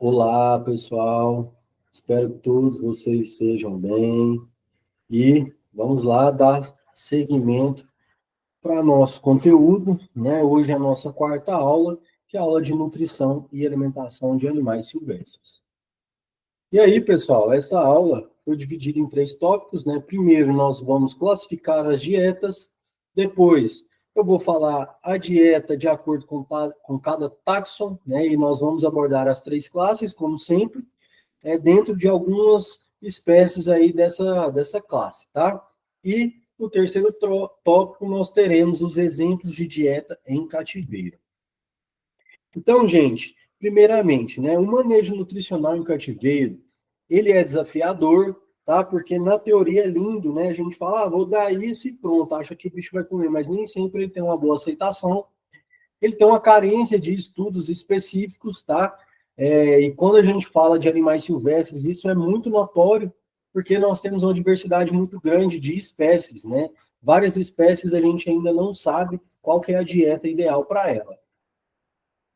Olá, pessoal. Espero que todos vocês estejam bem. E vamos lá dar seguimento para nosso conteúdo, né? Hoje é a nossa quarta aula, que é a aula de nutrição e alimentação de animais silvestres. E aí, pessoal, essa aula foi dividida em três tópicos, né? Primeiro, nós vamos classificar as dietas. Depois, eu vou falar a dieta de acordo com cada táxon, né? E nós vamos abordar as três classes, como sempre, dentro de algumas espécies aí dessa classe, tá? E no terceiro tópico, nós teremos os exemplos de dieta em cativeiro. Então, gente, primeiramente, né, o manejo nutricional em cativeiro, ele é desafiador, tá? Porque na teoria é lindo, né? A gente fala, vou dar isso e pronto, acha que o bicho vai comer, mas nem sempre ele tem uma boa aceitação. Ele tem uma carência de estudos específicos, tá? E quando a gente fala de animais silvestres, isso é muito notório, porque nós temos uma diversidade muito grande de espécies, né? Várias espécies a gente ainda não sabe qual que é a dieta ideal para ela.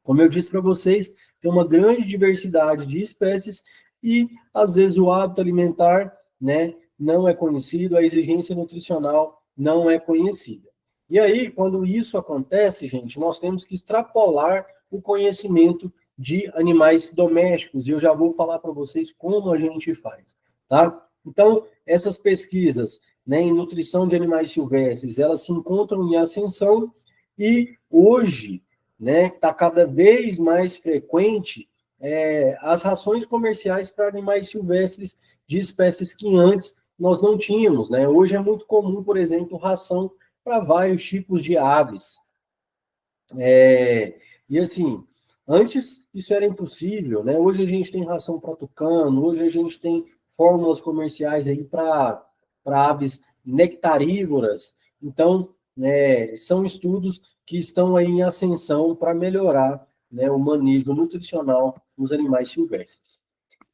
Como eu disse para vocês, tem uma grande diversidade de espécies e, às vezes, o hábito alimentar, né, não é conhecido, a exigência nutricional não é conhecida. E aí, quando isso acontece, gente, nós temos que extrapolar o conhecimento de animais domésticos, e eu já vou falar para vocês como a gente faz, tá? Então, essas pesquisas, né, em nutrição de animais silvestres, elas se encontram em ascensão e hoje, né, está cada vez mais frequente as rações comerciais para animais silvestres de espécies que antes nós não tínhamos, né? Hoje é muito comum, por exemplo, ração para vários tipos de aves. E assim, antes isso era impossível, né? Hoje a gente tem ração para tucano, hoje a gente tem fórmulas comerciais aí para aves nectarívoras. Então, são estudos que estão aí em ascensão para melhorar, né, o manejo nutricional nos animais silvestres.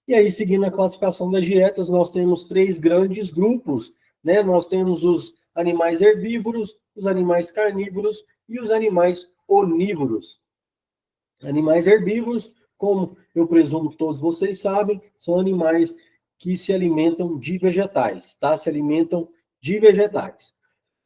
E aí, seguindo a classificação das dietas, nós temos três grandes grupos, né? Nós temos os animais herbívoros, os animais carnívoros e os animais onívoros. Animais herbívoros, como eu presumo que todos vocês sabem, são animais que se alimentam de vegetais, tá? Se alimentam de vegetais.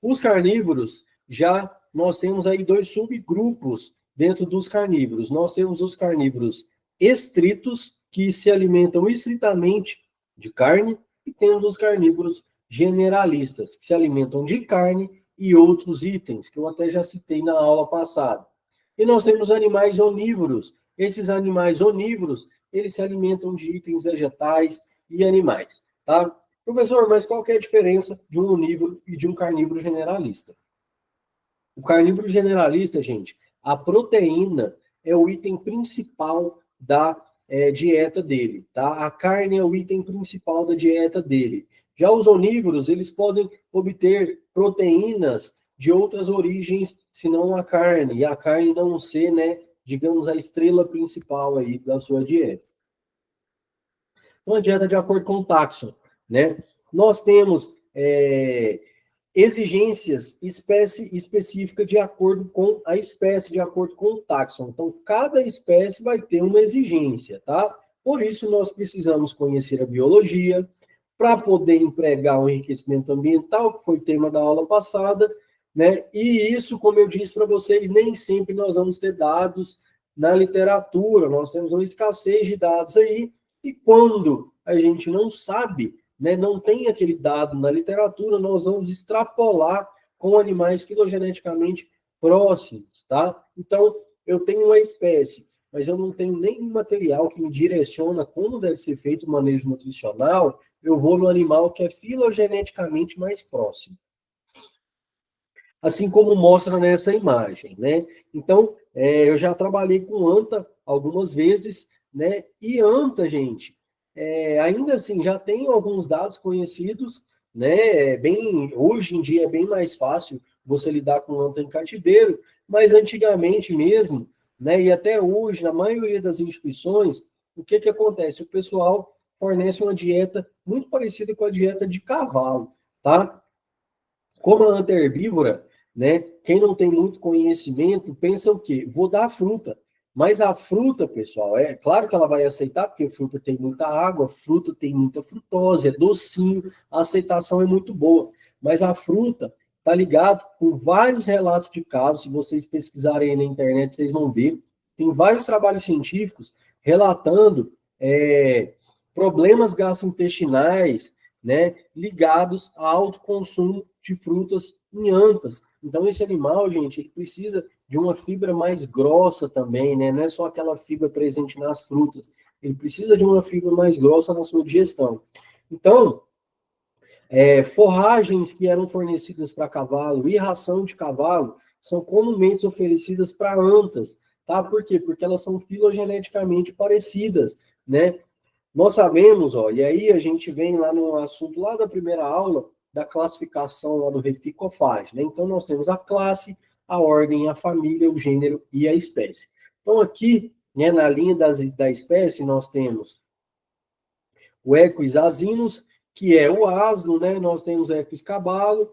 Os carnívoros, já nós temos aí dois subgrupos dentro dos carnívoros. Nós temos os carnívoros estritos, que se alimentam estritamente de carne, e temos os carnívoros generalistas, que se alimentam de carne e outros itens, que eu até já citei na aula passada. E nós temos animais onívoros. Esses animais onívoros, eles se alimentam de itens vegetais e animais, tá? Professor, mas qual que é a diferença de um onívoro e de um carnívoro generalista? O carnívoro generalista, gente, a proteína é o item principal da dieta dele, tá? A carne é o item principal da dieta dele. Já os onívoros, eles podem obter proteínas de outras origens, senão a carne, e a carne não ser, né, digamos, a estrela principal aí da sua dieta. Então, a dieta de acordo com o táxon, né? Nós temos exigências específica de acordo com a espécie, de acordo com o táxon. Então, cada espécie vai ter uma exigência, tá? Por isso, nós precisamos conhecer a biologia, para poder empregar o enriquecimento ambiental, que foi o tema da aula passada, né? E isso, como eu disse para vocês, nem sempre nós vamos ter dados na literatura, nós temos uma escassez de dados aí, e quando a gente não sabe, né, não tem aquele dado na literatura, nós vamos extrapolar com animais filogeneticamente próximos, tá? Então, eu tenho uma espécie, mas eu não tenho nenhum material que me direciona como deve ser feito o manejo nutricional, eu vou no animal que é filogeneticamente mais próximo. Assim como mostra nessa imagem, né? Então, eu já trabalhei com anta algumas vezes, né? E anta, gente, ainda assim, já tem alguns dados conhecidos, né? Hoje em dia é bem mais fácil você lidar com anta em cativeiro, mas antigamente mesmo, né? E até hoje, na maioria das instituições, o que que acontece? O pessoal fornece uma dieta muito parecida com a dieta de cavalo, tá? Como a anta é herbívora, né? Quem não tem muito conhecimento pensa o quê? Vou dar fruta. Mas a fruta, pessoal, é claro que ela vai aceitar, porque fruta tem muita água, fruta tem muita frutose, é docinho, a aceitação é muito boa. Mas a fruta está ligado com vários relatos de casos, se vocês pesquisarem aí na internet, vocês vão ver. Tem vários trabalhos científicos relatando problemas gastrointestinais, né, ligados ao alto consumo de frutas em antas. Então, esse animal, gente, ele precisa de uma fibra mais grossa também, né? Não é só aquela fibra presente nas frutas. Ele precisa de uma fibra mais grossa na sua digestão. Então, forragens que eram fornecidas para cavalo e ração de cavalo são comumente oferecidas para antas, tá? Por quê? Porque elas são filogeneticamente parecidas, né? Nós sabemos, ó, e aí a gente vem lá no assunto lá da primeira aula, da classificação lá do Reficofage, né? Então, nós temos a classe, a ordem, a família, o gênero e a espécie. Então, aqui, né, na linha da espécie, nós temos o Equus asinus, que é o asno, né? Nós temos Equus cabalos,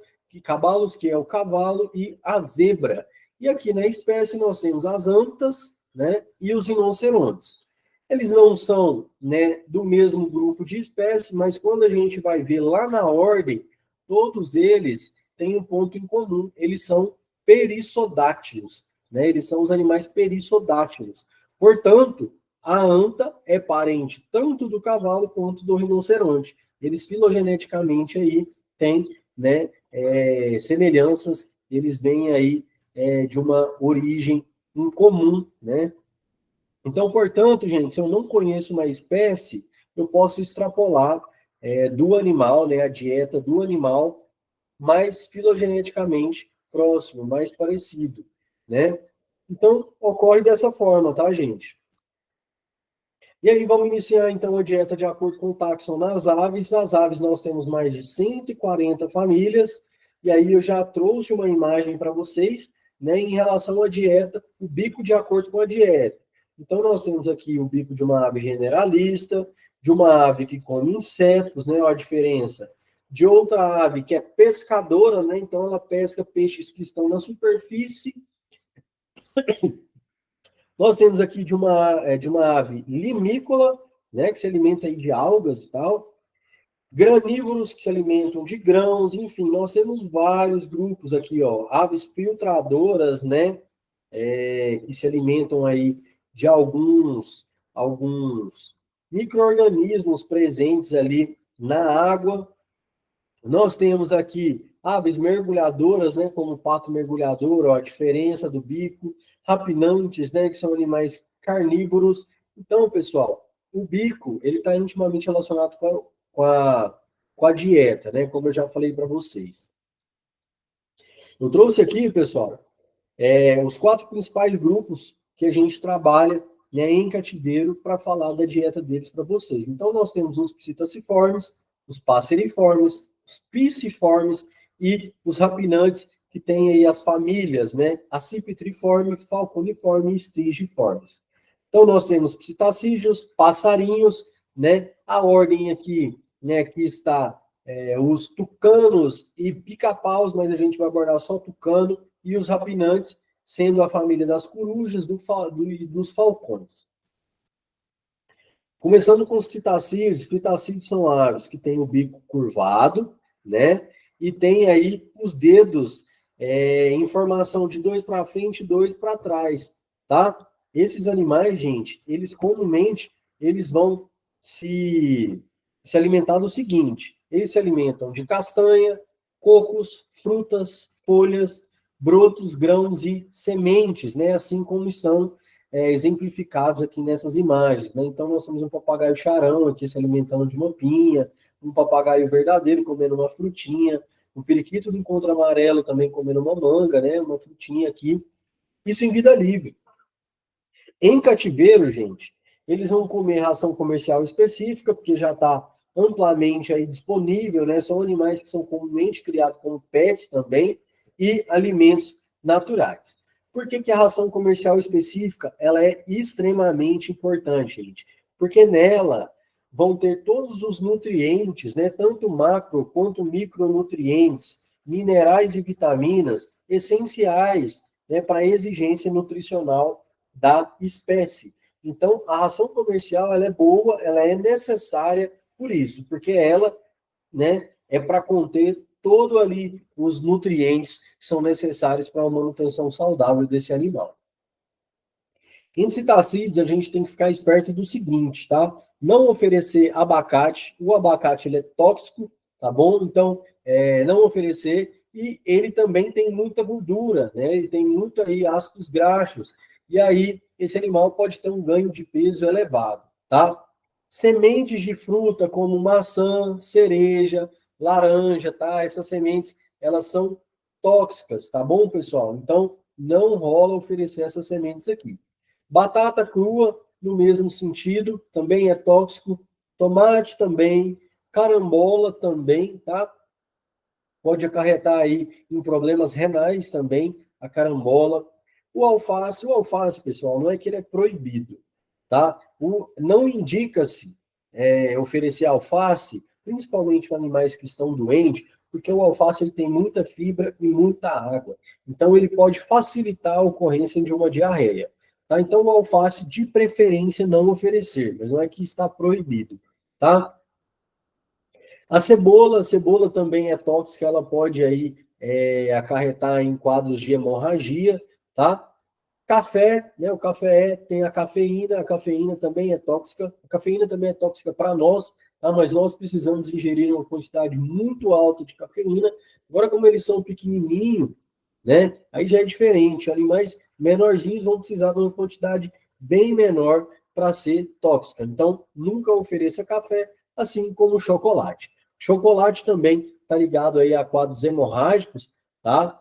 que é o cavalo, e a zebra. E aqui na espécie nós temos as antas, né? E os rinocerontes. Eles não são, né, do mesmo grupo de espécies, mas quando a gente vai ver lá na ordem, todos eles têm um ponto em comum. Eles são perissodáctilos, né? Eles são os animais perissodáctilos. Portanto, a anta é parente tanto do cavalo quanto do rinoceronte. Eles filogeneticamente aí têm, né, semelhanças, eles vêm aí de uma origem em comum, né? Então, portanto, gente, se eu não conheço uma espécie, eu posso extrapolar do animal, né, a dieta do animal mais filogeneticamente próximo, mais parecido, né? Então, ocorre dessa forma, tá, gente? E aí vamos iniciar então a dieta de acordo com o taxon nas aves. Nas aves nós temos mais de 140 famílias, e aí eu já trouxe uma imagem para vocês, né, em relação à dieta, o bico de acordo com a dieta. Então nós temos aqui o bico de uma ave generalista, de uma ave que come insetos, né, olha a diferença, de outra ave que é pescadora, né, então ela pesca peixes que estão na superfície. Nós temos aqui de uma ave limícola, né, que se alimenta aí de algas e tal, granívoros que se alimentam de grãos, enfim, nós temos vários grupos aqui, ó, aves filtradoras, né, que se alimentam aí de alguns micro-organismos presentes ali na água. Nós temos aqui aves mergulhadoras, né, como o pato mergulhador, ó, a diferença do bico, rapinantes, né, que são animais carnívoros. Então, pessoal, o bico, ele está intimamente relacionado com a dieta, né, como eu já falei para vocês. Eu trouxe aqui, pessoal, os 4 principais grupos que a gente trabalha, né, em cativeiro para falar da dieta deles para vocês. Então, nós temos os psittaciformes, os passeriformes, os pisciformes e os rapinantes, que têm aí as famílias, né, accipitriforme, falconiforme e estrigiformes. Então, nós temos psittacídeos, passarinhos, né, a ordem aqui, né, aqui está os tucanos e pica-paus, mas a gente vai abordar só tucano, e os rapinantes, sendo a família das corujas dos falcões. Começando com os pitacídeos. Pitacídeos são aves que têm o bico curvado, né? E tem aí os dedos em formação de 2 para frente e 2 para trás, tá? Esses animais, gente, eles comumente eles vão se alimentar do seguinte: eles se alimentam de castanha, cocos, frutas, folhas, brotos, grãos e sementes, né? Assim como estão exemplificados aqui nessas imagens, né? Então, nós temos um papagaio charão aqui se alimentando de uma pinha, um papagaio verdadeiro comendo uma frutinha, um periquito do encontro amarelo também comendo uma manga, né? Uma frutinha aqui. Isso em vida livre. Em cativeiro, gente, eles vão comer ração comercial específica, porque já está amplamente aí disponível, né? São animais que são comumente criados como pets também, e alimentos naturais. Por que a ração comercial específica ela é extremamente importante, gente? Porque nela vão ter todos os nutrientes, né? Tanto macro quanto micronutrientes, minerais e vitaminas essenciais, né, para a exigência nutricional da espécie. Então, a ração comercial, ela é boa, ela é necessária por isso, porque ela, né, é para conter todo ali os nutrientes que são necessários para a manutenção saudável desse animal. Em citacídeos, a gente tem que ficar esperto do seguinte, tá? Não oferecer abacate. O abacate ele é tóxico, tá bom? Então, não oferecer. E ele também tem muita gordura, né? Ele tem muito aí ácidos graxos. E aí, esse animal pode ter um ganho de peso elevado, tá? Sementes de fruta como maçã, cereja, laranja, tá? Essas sementes, elas são tóxicas, tá bom, pessoal? Então, não rola oferecer essas sementes aqui. Batata crua, no mesmo sentido, também é tóxico. Tomate também. Carambola também, tá? Pode acarretar aí em problemas renais também, a carambola. O alface, pessoal, não é que ele é proibido, tá? Não indica-se oferecer alface, principalmente para animais que estão doentes, porque o alface ele tem muita fibra e muita água. Então, ele pode facilitar a ocorrência de uma diarreia. Tá? Então, o alface, de preferência, não oferecer, mas não é que está proibido. Tá? A cebola também é tóxica, ela pode aí acarretar em quadros de hemorragia, tá? Café, né? O café tem a cafeína também é tóxica. A cafeína também é tóxica para nós, tá? Mas nós precisamos ingerir uma quantidade muito alta de cafeína. Agora, como eles são pequenininhos, né? Aí já é diferente. Animais menorzinhos vão precisar de uma quantidade bem menor para ser tóxica. Então, nunca ofereça café, assim como chocolate. Chocolate também está ligado aí a quadros hemorrágicos, tá?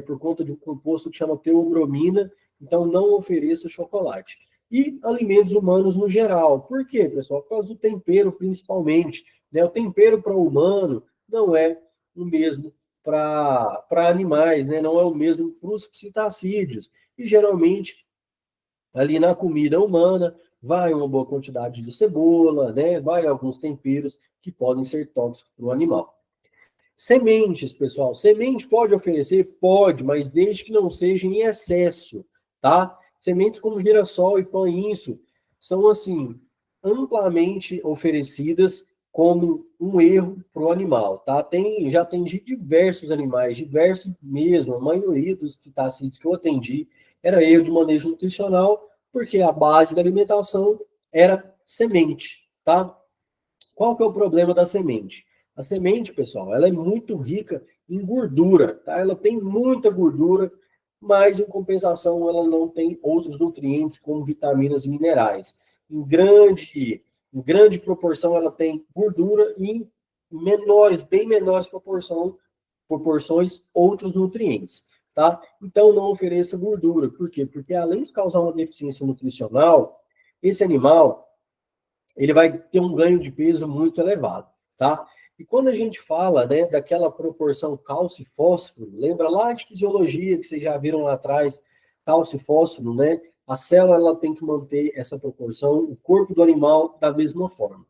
Por conta de um composto que chama teobromina. Então, não ofereça chocolate. E alimentos humanos no geral. Por quê, pessoal? Por causa do tempero, principalmente. Né? O tempero para o humano não é o mesmo para animais, né? Não é o mesmo para os citacídeos. E geralmente, ali na comida humana, vai uma boa quantidade de cebola, né? Vai alguns temperos que podem ser tóxicos para o animal. Sementes, pessoal. Semente pode oferecer? Pode, mas desde que não seja em excesso, tá? Sementes como girassol e painço são, assim, amplamente oferecidas como um erro para o animal, tá? Já atendi diversos animais, diversos mesmo, a maioria dos citacídeos que eu atendi era erro de manejo nutricional, porque a base da alimentação era semente, tá? Qual que é o problema da semente? A semente, pessoal, ela é muito rica em gordura, tá? Ela tem muita gordura, mas em compensação ela não tem outros nutrientes como vitaminas e minerais. Em grande proporção ela tem gordura e em bem menores proporções, outros nutrientes, tá? Então não ofereça gordura. Por quê? Porque além de causar uma deficiência nutricional, esse animal ele vai ter um ganho de peso muito elevado, tá? E quando a gente fala, né, daquela proporção cálcio e fósforo, lembra lá de fisiologia que vocês já viram lá atrás, cálcio e fósforo, né? A célula ela tem que manter essa proporção, o corpo do animal da mesma forma.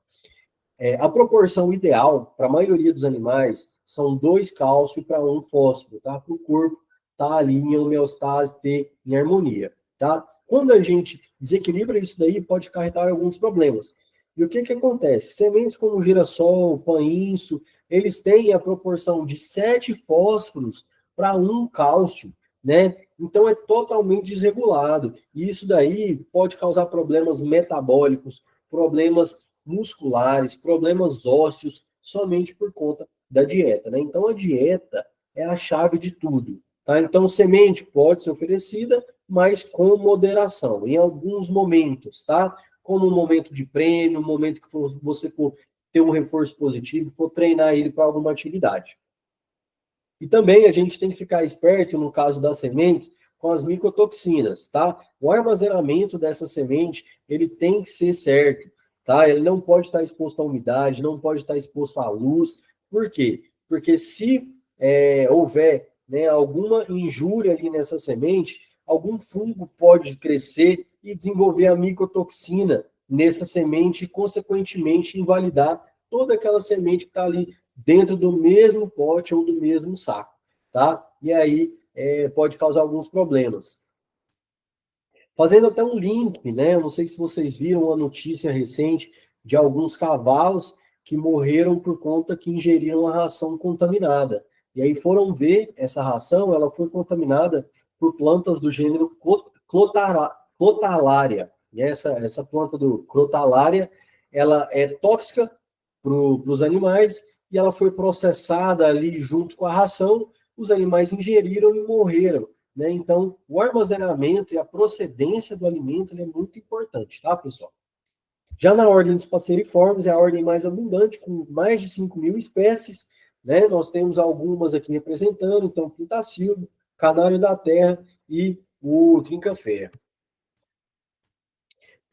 A proporção ideal para a maioria dos animais são 2 cálcio para 1 fósforo, tá? Para o corpo estar tá ali em homeostase, ter em harmonia, tá? Quando a gente desequilibra isso daí, pode acarretar alguns problemas. E o que que acontece? Sementes como girassol, painço, eles têm a proporção de 7 fósforos para 1 cálcio, né? Então é totalmente desregulado. E isso daí pode causar problemas metabólicos, problemas musculares, problemas ósseos, somente por conta da dieta, né? Então a dieta é a chave de tudo, tá? Então semente pode ser oferecida, mas com moderação, em alguns momentos, tá? Como um momento de prêmio, um momento que você for ter um reforço positivo, for treinar ele para alguma atividade. E também a gente tem que ficar esperto, no caso das sementes, com as micotoxinas, tá? O armazenamento dessa semente, ele tem que ser certo, tá? Ele não pode estar exposto à umidade, não pode estar exposto à luz. Por quê? Porque se houver, né, alguma injúria ali nessa semente, algum fungo pode crescer e desenvolver a micotoxina nessa semente e, consequentemente, invalidar toda aquela semente que está ali dentro do mesmo pote ou do mesmo saco, tá? E aí pode causar alguns problemas. Fazendo até um link, né? Eu não sei se vocês viram a notícia recente de alguns cavalos que morreram por conta que ingeriram a ração contaminada. E aí foram ver essa ração, ela foi contaminada por plantas do gênero Crotalária. E essa planta do Crotalária, ela é tóxica para os animais e ela foi processada ali junto com a ração, os animais ingeriram e morreram. Né? Então, o armazenamento e a procedência do alimento é muito importante, tá, pessoal? Já na ordem dos passeriformes, é a ordem mais abundante, com mais de 5.000 espécies, né? Nós temos algumas aqui representando, então, pintacilgo, canário da terra e o trinca-ferro.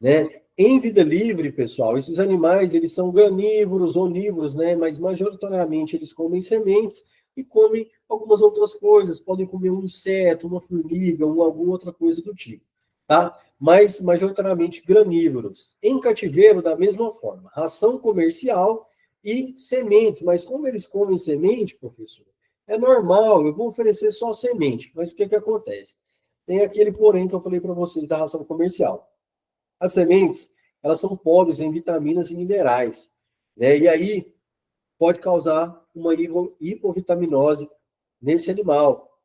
Né? Em vida livre, pessoal, esses animais, eles são granívoros, onívoros, né? Mas majoritariamente eles comem sementes e comem algumas outras coisas, podem comer um inseto, uma formiga, ou alguma outra coisa do tipo, tá? Mas majoritariamente granívoros. Em cativeiro, da mesma forma, ração comercial e sementes, mas como eles comem semente, professor, é normal, eu vou oferecer só semente, mas o que acontece? Tem aquele porém que eu falei para vocês da ração comercial. As sementes, elas são pobres em vitaminas e minerais, né? E aí pode causar uma hipovitaminose nesse animal.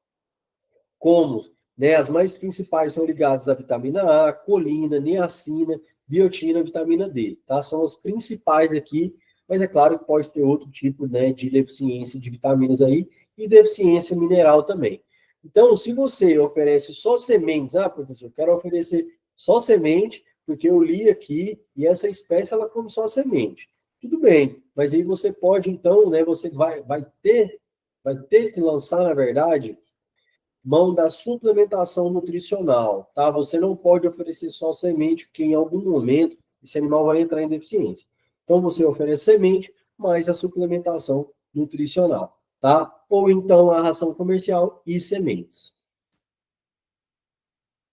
Como, né? As mais principais são ligadas à vitamina A, colina, niacina, biotina, vitamina D, tá? São as principais aqui, mas é claro que pode ter outro tipo, né, de deficiência de vitaminas aí e deficiência mineral também. Então, se você oferece só sementes, professor, quero oferecer só semente, porque eu li aqui e essa espécie ela come só semente. Tudo bem, mas aí você pode então, né, você vai ter que lançar, na verdade, mão da suplementação nutricional, tá? Você não pode oferecer só semente, porque em algum momento esse animal vai entrar em deficiência. Então você oferece semente, mais a suplementação nutricional, tá? Ou então a ração comercial e sementes.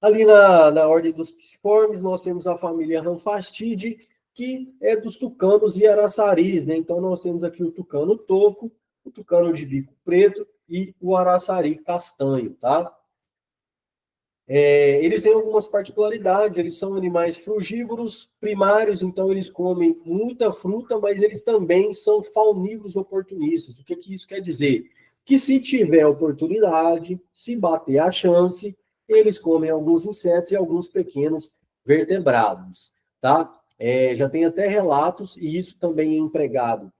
Ali na ordem dos piciformes, nós temos a família Ramfastidae, que é dos tucanos e araçaris, né? Então nós temos aqui o tucano toco, o tucano de bico preto e o araçari castanho, tá? Eles têm algumas particularidades, eles são animais frugívoros primários, então eles comem muita fruta, mas eles também são faunívoros oportunistas. O que isso quer dizer? Que se tiver oportunidade, se bater a chance, eles comem alguns insetos e alguns pequenos vertebrados, tá? Já tem até relatos, e isso também é empregado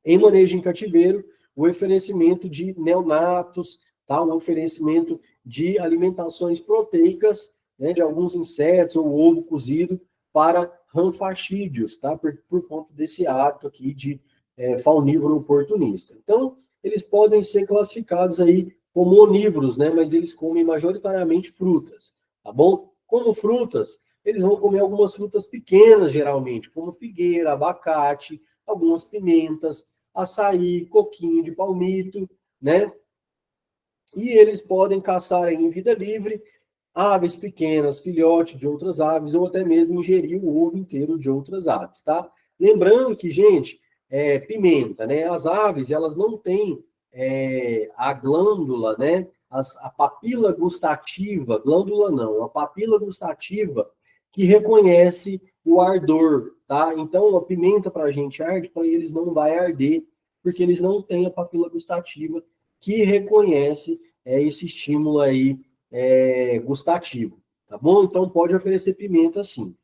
em manejo em cativeiro, o oferecimento de neonatos, tá? O oferecimento de alimentações proteicas, né, de alguns insetos ou ovo cozido para ranfastídeos, tá? Por conta desse hábito aqui de faunívoro oportunista. Então, eles podem ser classificados aí como onívoros, né? Mas eles comem majoritariamente frutas, tá bom? Como frutas, eles vão comer algumas frutas pequenas, geralmente, como figueira, abacate, algumas pimentas, açaí, coquinho de palmito, né? E eles podem caçar em vida livre aves pequenas, filhote de outras aves, ou até mesmo ingerir o ovo inteiro de outras aves, tá? Lembrando que, gente, pimenta, né? As aves, elas não têm a glândula, né? A papila gustativa, glândula não, a papila gustativa que reconhece o ardor, tá? Então, a pimenta para a gente arde, para eles não vai arder, porque eles não têm a papila gustativa que reconhece esse estímulo aí gustativo, tá bom? Então, pode oferecer pimenta sim.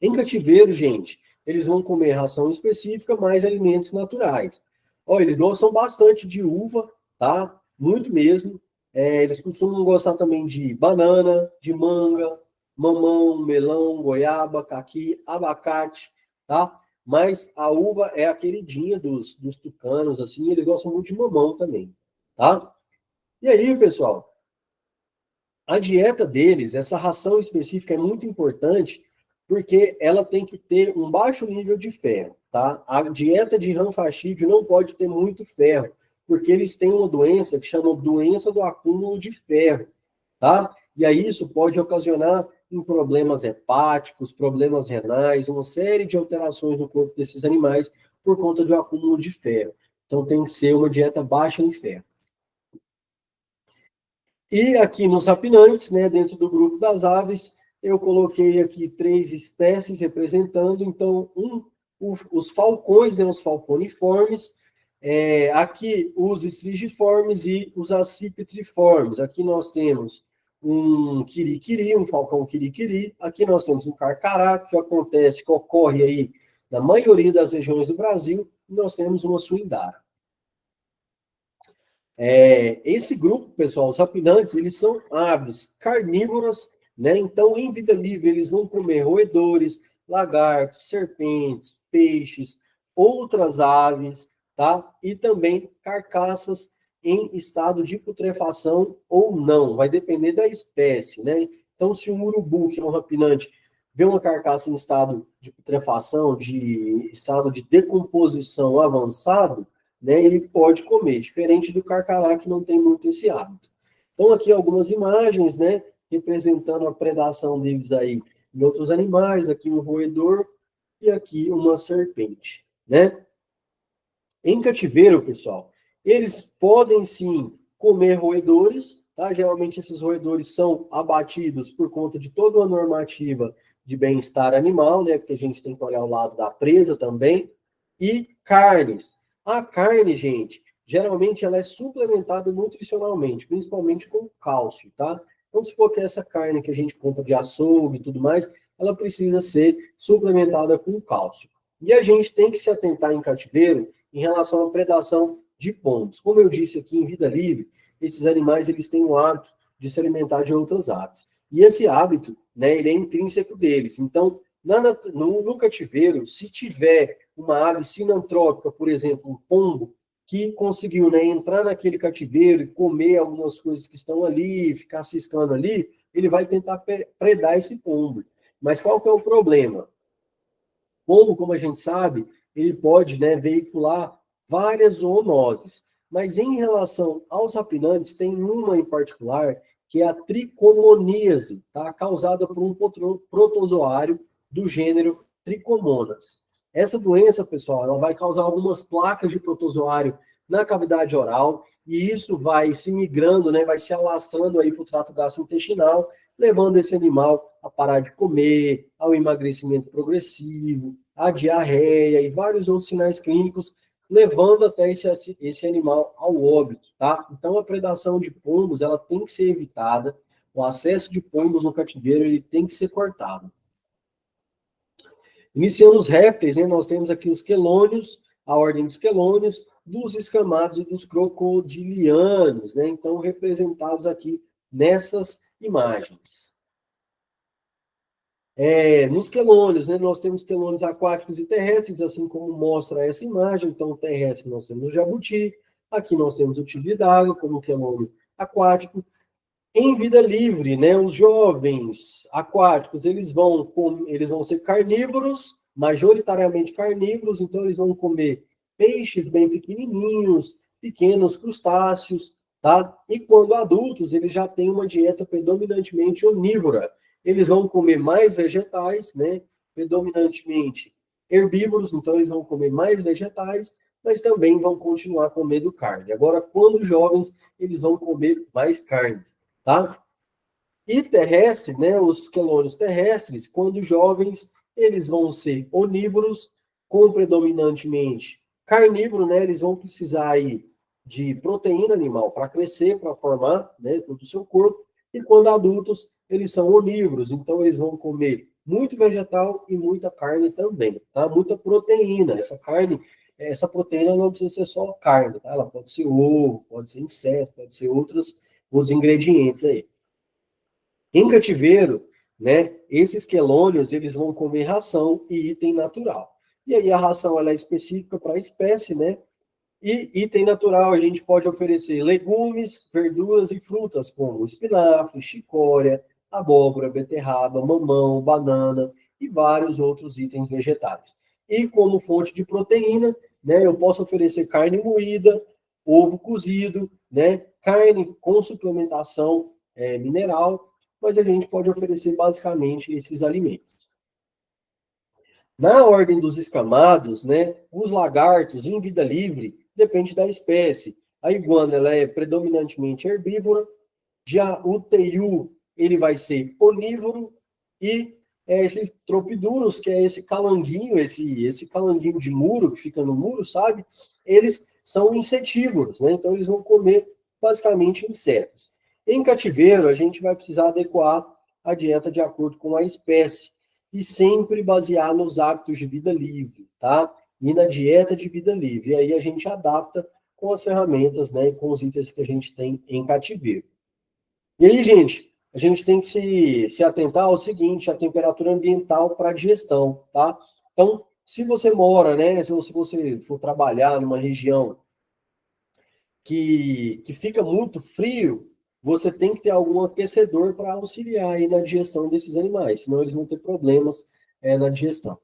Em cativeiro, gente, eles vão comer ração específica, mais alimentos naturais. Ó, eles gostam bastante de uva, tá? Muito mesmo. Eles costumam gostar também de banana, de manga, mamão, melão, goiaba, caqui, abacate, tá? Mas a uva é a queridinha dos tucanos, assim, eles gostam muito de mamão também, tá? E aí, pessoal, a dieta deles, essa ração específica é muito importante porque ela tem que ter um baixo nível de ferro, tá? A dieta de ranfastídeo não pode ter muito ferro, porque eles têm uma doença que chama doença do acúmulo de ferro, tá? E aí isso pode ocasionar em problemas hepáticos, problemas renais, uma série de alterações no corpo desses animais por conta do acúmulo de ferro. Então tem que ser uma dieta baixa em ferro. E aqui nos rapinantes, né, dentro do grupo das aves, eu coloquei aqui 3 espécies representando, então, os falcões, né, os falconiformes, aqui os estrigiformes e os accipitriformes. Aqui nós temos um quiriquiri, um falcão quiriquiri. Aqui nós temos um carcará, que ocorre aí na maioria das regiões do Brasil. E nós temos uma suindara. Esse grupo, pessoal, os rapinantes, eles são aves carnívoras, né? Então, em vida livre, eles vão comer roedores, lagartos, serpentes, peixes, outras aves, tá? E também carcaças em estado de putrefação ou não, vai depender da espécie, né? Então, se um urubu, que é um rapinante, vê uma carcaça em estado de putrefação, de estado de decomposição avançado, né, ele pode comer, diferente do carcará, que não tem muito esse hábito. Então, aqui algumas imagens, né, representando a predação deles aí em outros animais, aqui um roedor e aqui uma serpente, né? Em cativeiro, pessoal, eles podem sim comer roedores, tá? Geralmente esses roedores são abatidos por conta de toda uma normativa de bem-estar animal, né? Porque a gente tem que olhar o lado da presa também, e carnes. A carne, gente, geralmente ela é suplementada nutricionalmente, principalmente com cálcio, tá? Então, se for que essa carne que a gente compra de açougue e tudo mais, ela precisa ser suplementada com cálcio. E a gente tem que se atentar em cativeiro em relação à predação de pombos. Como eu disse aqui, em vida livre, esses animais eles têm o hábito de se alimentar de outras aves. E esse hábito, né, ele é intrínseco deles. Então, no cativeiro, se tiver uma ave sinantrópica, por exemplo, um pombo, que conseguiu, né, entrar naquele cativeiro e comer algumas coisas que estão ali, ficar ciscando ali, ele vai tentar predar esse pombo. Mas qual que é o problema? Pombo, como a gente sabe, ele pode, né, veicular várias zoonoses. Mas em relação aos rapinantes, tem uma em particular, que é a tricomoníase, tá? Causada por um protozoário do gênero Trichomonas. Essa doença, pessoal, ela vai causar algumas placas de protozoário na cavidade oral, e isso vai se migrando, né, vai se alastrando aí para o trato gastrointestinal, levando esse animal a parar de comer, ao emagrecimento progressivo, à diarreia e vários outros sinais clínicos, levando até esse animal ao óbito, tá? Então, a predação de pombos, ela tem que ser evitada, o acesso de pombos no cativeiro, ele tem que ser cortado. Iniciando os répteis, né, nós temos aqui os quelônios, a ordem dos quelônios, dos escamados e dos crocodilianos, né? Então, representados aqui nessas imagens. Nos quelônios, né, nós temos quelônios aquáticos e terrestres, assim como mostra essa imagem. Então, terrestre nós temos o jabuti, aqui nós temos o tigre d'água como quelônio aquático. Em vida livre, né, os jovens aquáticos, eles vão ser carnívoros, majoritariamente carnívoros, então eles vão comer peixes bem pequenininhos, pequenos crustáceos, tá? E quando adultos, eles já têm uma dieta predominantemente onívora. Eles vão comer mais vegetais, né, predominantemente herbívoros, então eles vão comer mais vegetais, mas também vão continuar comendo carne. Agora, quando jovens, eles vão comer mais carne. Tá? E terrestre, né, os quelônios terrestres, quando jovens, eles vão ser onívoros, com predominantemente carnívoro, né, eles vão precisar aí de proteína animal para crescer, para formar, né, todo o seu corpo, e quando adultos, eles são onívoros, então eles vão comer muito vegetal e muita carne também, tá? Muita proteína, essa proteína não precisa ser só carne, tá? Ela pode ser ovo, pode ser inseto, pode ser outros ingredientes aí. Em cativeiro, né, esses quelônios, eles vão comer ração e item natural. E aí a ração ela é específica para a espécie, né? E item natural a gente pode oferecer legumes, verduras e frutas, como espinafre, chicória, abóbora, beterraba, mamão, banana e vários outros itens vegetais. E como fonte de proteína, né, eu posso oferecer carne moída, ovo cozido, né, carne com suplementação mineral, mas a gente pode oferecer basicamente esses alimentos. Na ordem dos escamados, né, os lagartos em vida livre depende da espécie. A iguana ela é predominantemente herbívora, Já o teiu, ele vai ser onívoro, e esses tropiduros, que é esse calanguinho, esse calanguinho de muro, que fica no muro, sabe? Eles são insetívoros, né? Então eles vão comer basicamente insetos. Em cativeiro, a gente vai precisar adequar a dieta de acordo com a espécie e sempre basear nos hábitos de vida livre, tá? E na dieta de vida livre. E aí a gente adapta com as ferramentas, né, e com os itens que a gente tem em cativeiro. E aí, gente, a gente tem que se atentar ao seguinte, a temperatura ambiental para a digestão, tá? Então, se você mora, né, se você for trabalhar numa região que fica muito frio, você tem que ter algum aquecedor para auxiliar aí na digestão desses animais, senão eles vão ter problemas na digestão.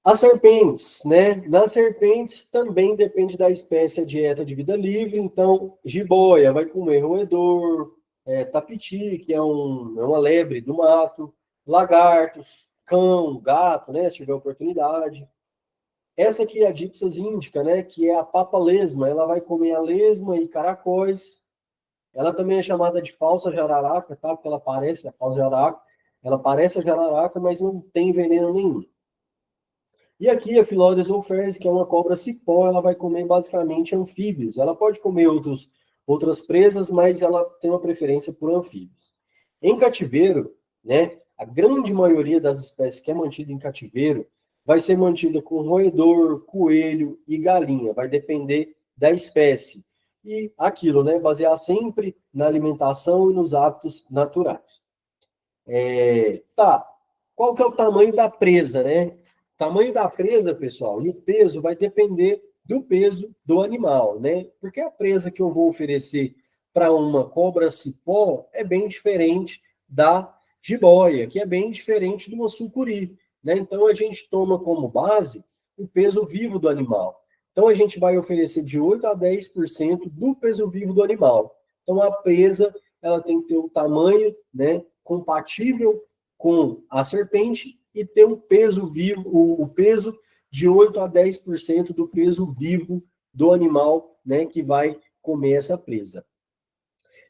As serpentes, né? Nas serpentes também depende da espécie a dieta de vida livre, então jiboia vai comer roedor, tapiti, que é uma lebre do mato, lagartos, cão, gato, né? Se tiver oportunidade. Essa aqui é a Dipsas indica, né? Que é a papa lesma, ela vai comer a lesma e caracóis. Ela também é chamada de falsa jararaca, tá? Porque ela parece a falsa jararaca, ela parece a jararaca, mas não tem veneno nenhum. E aqui a Phyllodes olferes, que é uma cobra cipó, ela vai comer basicamente anfíbios. Ela pode comer outras presas, mas ela tem uma preferência por anfíbios. Em cativeiro, né, a grande maioria das espécies que é mantida em cativeiro vai ser mantida com roedor, coelho e galinha. Vai depender da espécie. E aquilo, né, basear sempre na alimentação e nos hábitos naturais. Tá, qual que é o tamanho da presa, né? O tamanho da presa, pessoal, e o peso vai depender do peso do animal, né? Porque a presa que eu vou oferecer para uma cobra cipó é bem diferente da jiboia, que é bem diferente de uma sucuri, né? Então a gente toma como base o peso vivo do animal. Então a gente vai oferecer de 8 a 10% do peso vivo do animal. Então a presa, ela tem que ter o tamanho, né, compatível com a serpente e ter um peso vivo, o peso de 8 a 10% do peso vivo do animal, né, que vai comer essa presa.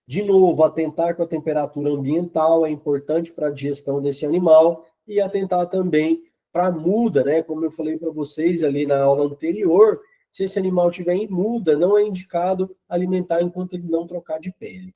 De novo, atentar com a temperatura ambiental é importante para a digestão desse animal e atentar também para a muda, né? Como eu falei para vocês ali na aula anterior, se esse animal tiver em muda, não é indicado alimentar enquanto ele não trocar de pele.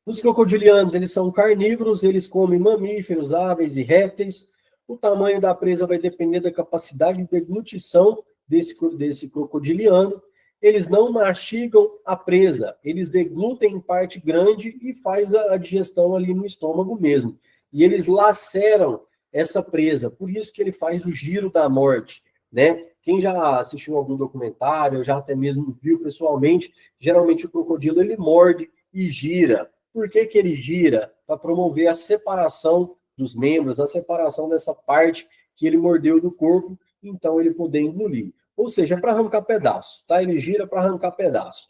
Os crocodilianos, eles são carnívoros, eles comem mamíferos, aves e répteis. O tamanho da presa vai depender da capacidade de deglutição desse crocodiliano. Eles não mastigam a presa, eles deglutem em parte grande e faz a digestão ali no estômago mesmo. E eles laceram essa presa, por isso que ele faz o giro da morte, né? Quem já assistiu algum documentário, já até mesmo viu pessoalmente, geralmente o crocodilo ele morde e gira. Por que que ele gira? Para promover a separação dos membros, a separação dessa parte que ele mordeu do corpo, então ele poder engolir. Ou seja, é para arrancar pedaço, tá? Ele gira para arrancar pedaço.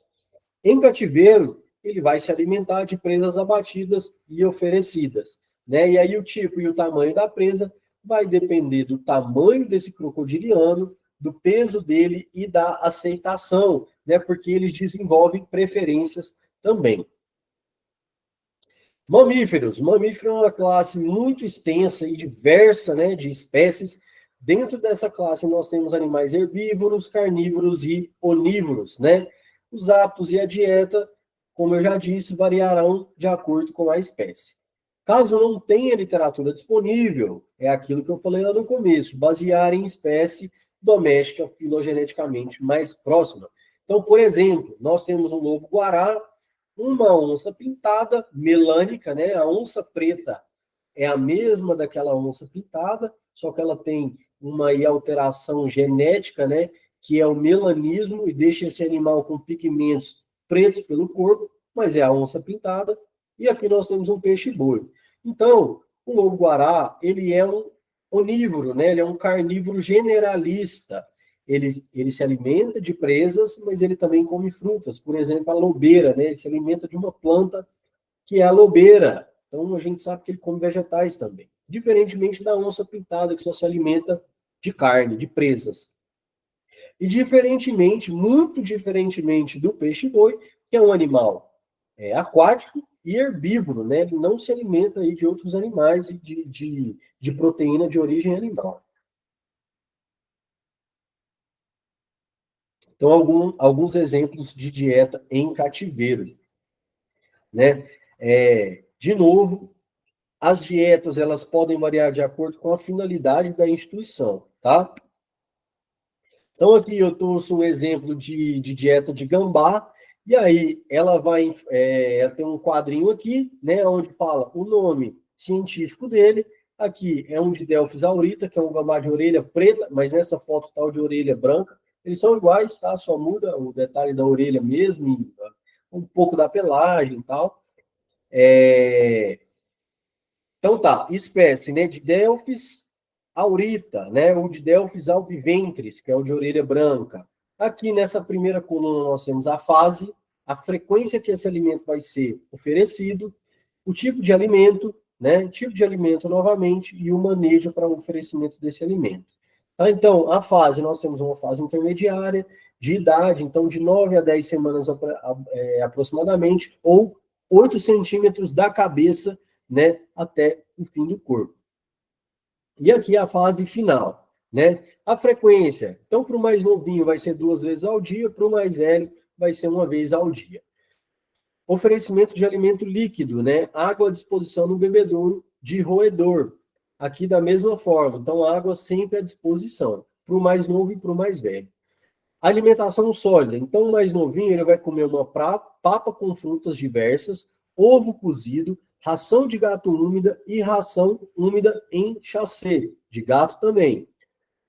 Em cativeiro, ele vai se alimentar de presas abatidas e oferecidas, né? E aí o tipo e o tamanho da presa vai depender do tamanho desse crocodiliano, do peso dele e da aceitação, né? Porque eles desenvolvem preferências também. Mamíferos. Mamífero é uma classe muito extensa e diversa, né, de espécies. Dentro dessa classe nós temos animais herbívoros, carnívoros e onívoros, né? Os hábitos e a dieta, como eu já disse, variarão de acordo com a espécie. Caso não tenha literatura disponível, é aquilo que eu falei lá no começo, basear em espécie doméstica filogeneticamente mais próxima. Então, por exemplo, nós temos um lobo-guará, uma onça pintada, melânica, né? A onça preta é a mesma daquela onça pintada, só que ela tem uma alteração genética, né? Que é o melanismo e deixa esse animal com pigmentos pretos pelo corpo, mas é a onça pintada. E aqui nós temos um peixe-boi. Então, o lobo-guará, ele é um onívoro, né? Ele é um carnívoro generalista. Ele se alimenta de presas, mas ele também come frutas. Por exemplo, a lobeira, né? Ele se alimenta de uma planta que é a lobeira. Então, a gente sabe que ele come vegetais também. Diferentemente da onça pintada, que só se alimenta de carne, de presas. E diferentemente, muito diferentemente do peixe-boi, que é um animal aquático e herbívoro, né? Ele não se alimenta aí de outros animais e de proteína de origem animal. Então, alguns exemplos de dieta em cativeiro, né? De novo, as dietas elas podem variar de acordo com a finalidade da instituição, tá? Então, aqui eu trouxe um exemplo de dieta de gambá, e aí ela tem um quadrinho aqui, né, onde fala o nome científico dele. Aqui é um de Delphis aurita, que é um gambá de orelha preta, mas nessa foto está o de orelha branca. Eles são iguais, tá? Só muda o detalhe da orelha mesmo, e um pouco da pelagem e tal. Então tá, espécie, né, de Delphis aurita, né, ou de Delphis albiventris, que é o de orelha branca. Aqui nessa primeira coluna nós temos a fase, a frequência que esse alimento vai ser oferecido, o tipo de alimento, né, tipo de alimento novamente e o manejo para o oferecimento desse alimento. Tá, então, a fase, nós temos uma fase intermediária de idade, então de 9 a 10 semanas aproximadamente, ou 8 centímetros da cabeça, né, até o fim do corpo. E aqui a fase final, né? A frequência. Então, para o mais novinho vai ser 2 vezes ao dia, para o mais velho vai ser 1 vez ao dia. Oferecimento de alimento líquido, né? Água à disposição no bebedouro de roedor. Aqui da mesma forma. Então, água sempre à disposição, para o mais novo e para o mais velho. Alimentação sólida. Então, o mais novinho ele vai comer uma papa com frutas diversas, ovo cozido, ração de gato úmida e ração úmida em chacê, de gato também.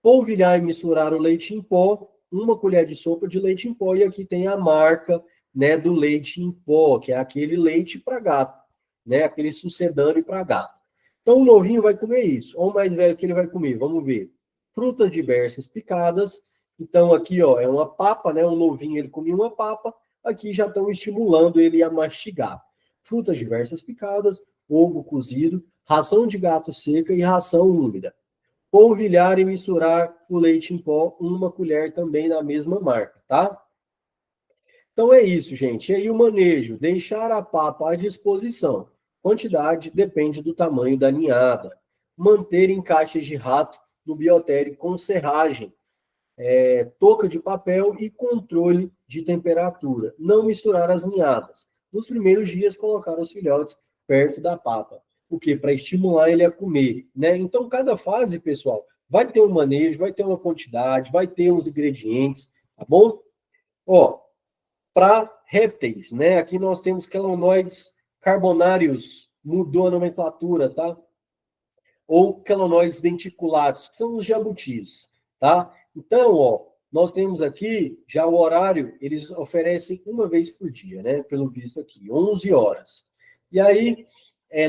Polvilhar e misturar o leite em pó, 1 colher de sopa de leite em pó, e aqui tem a marca, né, do leite em pó, que é aquele leite para gato, né, aquele sucedâneo para gato. Então, o novinho vai comer isso. Ou o mais velho que ele vai comer? Vamos ver. Frutas diversas picadas. Então, aqui, ó, é uma papa, né? Um novinho ele comia uma papa. Aqui já estão estimulando ele a mastigar. Frutas diversas picadas, ovo cozido, ração de gato seca e ração úmida. Polvilhar e misturar o leite em pó, 1 colher também da mesma marca, tá? Então é isso, gente. E aí o manejo, deixar a papa à disposição. Quantidade depende do tamanho da ninhada. Manter em caixas de rato no biotério com serragem, touca de papel e controle de temperatura. Não misturar as ninhadas. Nos primeiros dias, colocar os filhotes perto da papa. O quê? Para estimular ele a comer, né? Então, cada fase, pessoal, vai ter um manejo, vai ter uma quantidade, vai ter uns ingredientes, tá bom? Ó, para répteis, né? Aqui nós temos quelonoides carbonários, mudou a nomenclatura, tá? Ou quelonoides denticulados, que são os jabutis, tá? Então, ó, nós temos aqui já o horário, eles oferecem 1 vez por dia, né? Pelo visto aqui, 11 horas. E aí,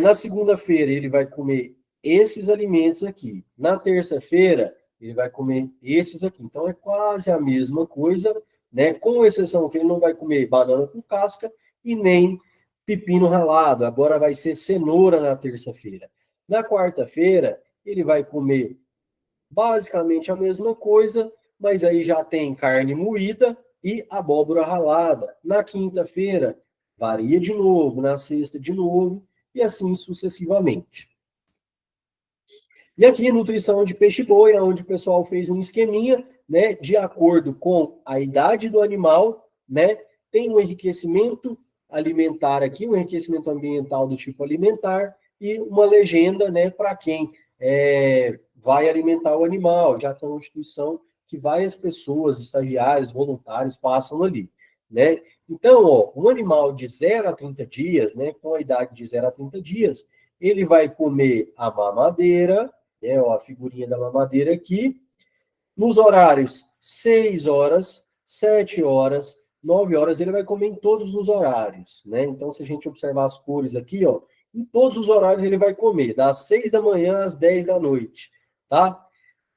na segunda-feira, ele vai comer esses alimentos aqui. Na terça-feira, ele vai comer esses aqui. Então, é quase a mesma coisa, né? Com exceção que ele não vai comer banana com casca e nem pepino ralado. Agora vai ser cenoura na terça-feira. Na quarta-feira, ele vai comer basicamente a mesma coisa, mas aí já tem carne moída e abóbora ralada. Na quinta-feira, varia de novo. Na sexta, de novo, e assim sucessivamente. E aqui, nutrição de peixe-boi, onde o pessoal fez um esqueminha, né, de acordo com a idade do animal, né, tem um enriquecimento alimentar aqui, um enriquecimento ambiental do tipo alimentar, e uma legenda, né, para quem vai alimentar o animal, já que é uma instituição que várias pessoas, estagiários, voluntários, passam ali, né. Então, ó, um animal de 0 a 30 dias, né, com a idade de 0 a 30 dias, ele vai comer a mamadeira, né, ó, a figurinha da mamadeira aqui, nos horários 6 horas, 7 horas, 9 horas, ele vai comer em todos os horários, né? Então, se a gente observar as cores aqui, ó, em todos os horários ele vai comer, das 6 da manhã às 10 da noite, tá?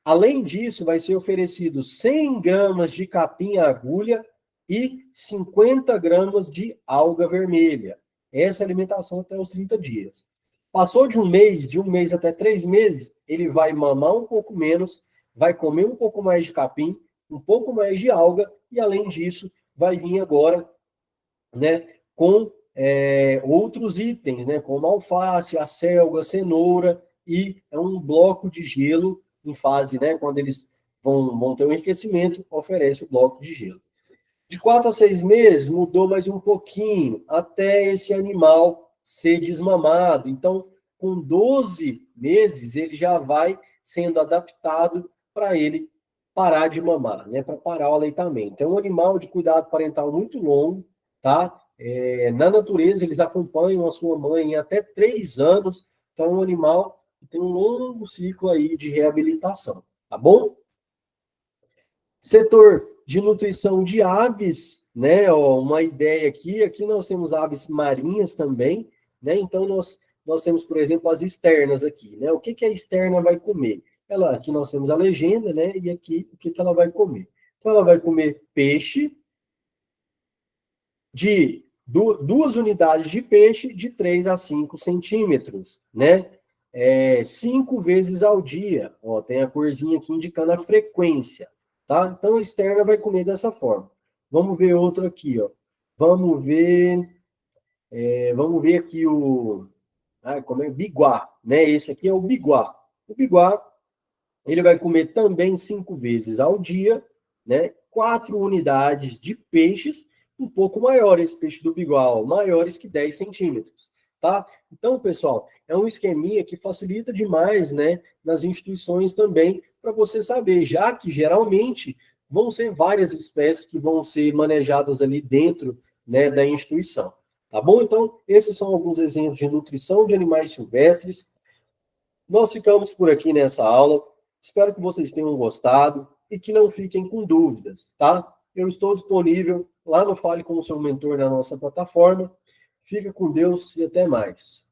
Além disso, vai ser oferecido 100 gramas de capim-agulha e 50 gramas de alga vermelha. Essa é a alimentação até os 30 dias. Passou de um mês até 3 meses, ele vai mamar um pouco menos, vai comer um pouco mais de capim, um pouco mais de alga, e além disso, vai vir agora, né, com outros itens, né, como alface, acelga, cenoura, e é um bloco de gelo em fase, né, quando eles vão ter um enriquecimento, oferece o bloco de gelo. De 4 a 6 meses, mudou mais um pouquinho, até esse animal ser desmamado. Então, com 12 meses, ele já vai sendo adaptado para ele parar de mamar, né? Para parar o aleitamento. É um animal de cuidado parental muito longo, tá? Na natureza, eles acompanham a sua mãe em até 3 anos. Então, é um animal que tem um longo ciclo aí de reabilitação, tá bom? Setor de nutrição de aves, né? Ó, uma ideia aqui nós temos aves marinhas também, né? Então nós temos, por exemplo, as externas aqui, né? O que que a externa vai comer? Aqui nós temos a legenda, né? E aqui o que que ela vai comer? Então ela vai comer peixe de 2 unidades de peixe de 3 a 5 centímetros, né? 5 vezes ao dia. Ó, tem a corzinha aqui indicando a frequência, tá? Então, a externa vai comer dessa forma. Vamos ver outro aqui, ó. Vamos ver aqui como é? Biguá, né? Esse aqui é o biguá. O biguá, ele vai comer também 5 vezes ao dia, né? 4 unidades de peixes, um pouco maiores, peixe do bigual, maiores que 10 centímetros, tá? Então, pessoal, é um esqueminha que facilita demais, né? Nas instituições também, para você saber, já que geralmente vão ser várias espécies que vão ser manejadas ali dentro, né, da instituição. Tá bom? Então, esses são alguns exemplos de nutrição de animais silvestres. Nós ficamos por aqui nessa aula. Espero que vocês tenham gostado e que não fiquem com dúvidas, tá? Eu estou disponível lá no Fale com o seu mentor na nossa plataforma. Fica com Deus e até mais.